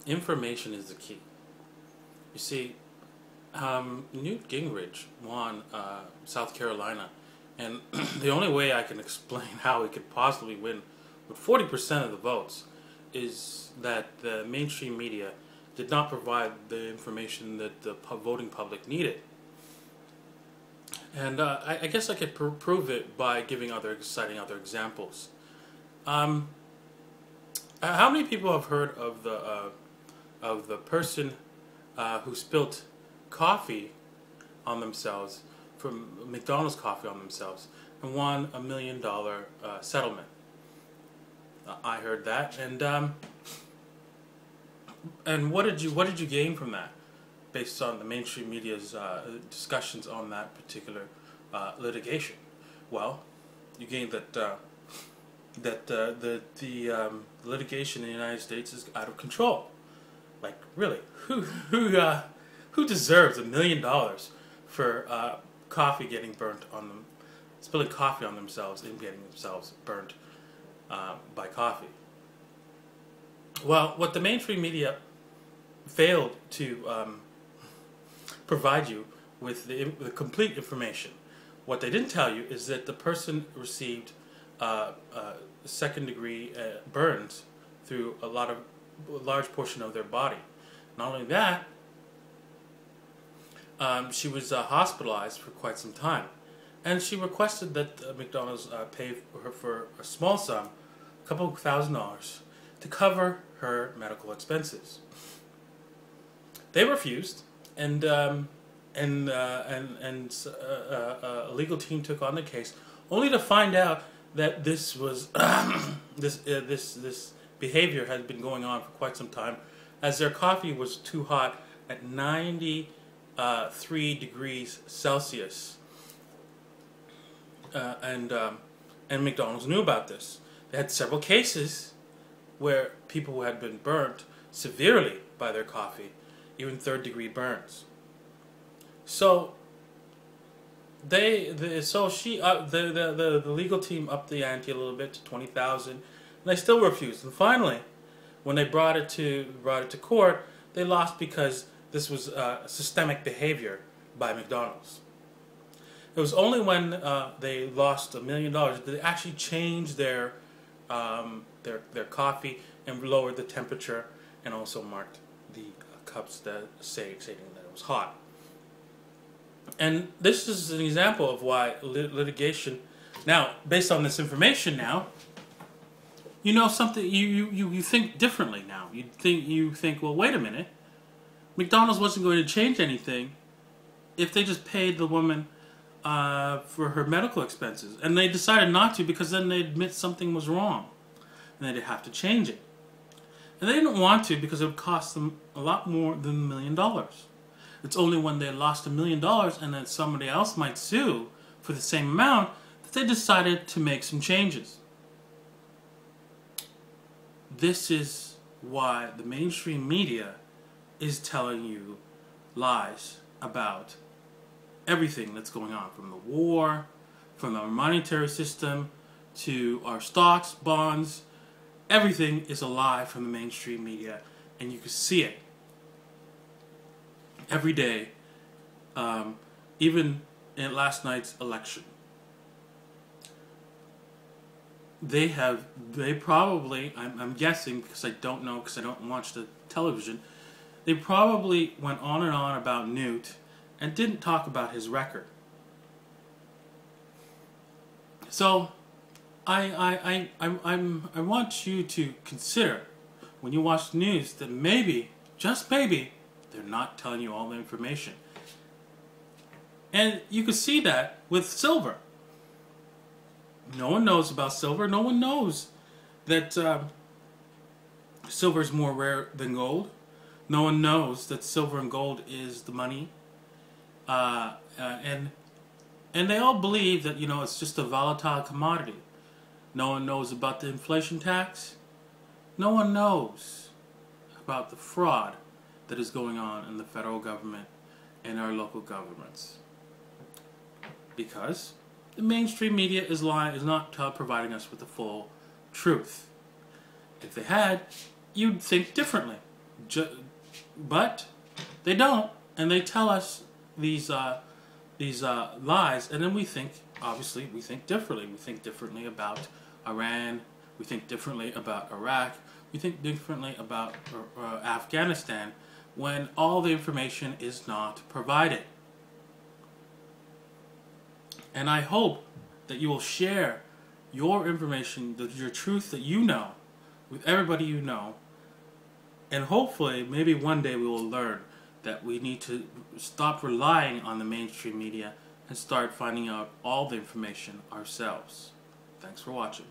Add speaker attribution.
Speaker 1: Information is the key. You see, Newt Gingrich won South Carolina, and the only way I can explain how he could possibly win with 40% of the votes is that the mainstream media did not provide the information that the voting public needed. And I guess I could prove it by citing other examples. How many people have heard of the person who spilt coffee on themselves, from McDonald's coffee on themselves, and won $1 million settlement? I heard that, and what did you gain from that, based on the mainstream media's discussions on that particular litigation? Well, you gained that the litigation in the United States is out of control. Like, really, who deserves $1 million for coffee getting burnt on them, spilling coffee on themselves and getting themselves burnt by coffee? Well, what the mainstream media failed to provide you with the complete information. What they didn't tell you is that the person received second-degree burns through a large portion of their body. Not only that, she was hospitalized for quite some time, and she requested that McDonald's pay her for a small sum, a couple of $1,000s, to cover her medical expenses. They refused, and a legal team took on the case, only to find out that this was this behavior had been going on for quite some time, as their coffee was too hot at 93 degrees Celsius, and McDonald's knew about this. They had several cases where people who had been burnt severely by their coffee, even third-degree burns. So the legal team upped the ante a little bit to $20,000, and they still refused. And finally, when they brought it to court, they lost because this was systemic behavior by McDonald's. It was only when they lost $1 million that they actually changed their coffee and lowered the temperature, and also marked the cups that stating that it was hot. And this is an example of why litigation. Now, based on this information, now you know something. You think differently now. You think, well, wait a minute. McDonald's wasn't going to change anything if they just paid the woman for her medical expenses, and they decided not to because then they admit something was wrong, and they'd have to change it. And they didn't want to because it would cost them a lot more than $1 million. It's only when they lost $1 million and then somebody else might sue for the same amount that they decided to make some changes. This is why the mainstream media is telling you lies about everything that's going on, from the war, from our monetary system, to our stocks, bonds. Everything is a lie from the mainstream media, and you can see it every day, even in last night's election. They probably, I'm guessing because I don't know, because I don't watch the television, they probably went on and on about Newt and didn't talk about his record. So I want you to consider, when you watch the news, that maybe, just maybe, they're not telling you all the information. And you can see that with silver. No one knows about silver. No one knows that silver is more rare than gold. No one knows that silver and gold is the money. And they all believe that, it's just a volatile commodity. No one knows about the inflation tax. No one knows about the fraud that is going on in the federal government and our local governments. Because the mainstream media is not providing us with the full truth. If they had, you'd think differently. But they don't, and they tell us these lies, and then we think, obviously, we think differently. We think differently about Iran. We think differently about Iraq. We think differently about Afghanistan when all the information is not provided. And I hope that you will share your information, your truth that you know, with everybody you know. And hopefully, maybe one day we will learn that we need to stop relying on the mainstream media and start finding out all the information ourselves. Thanks for watching.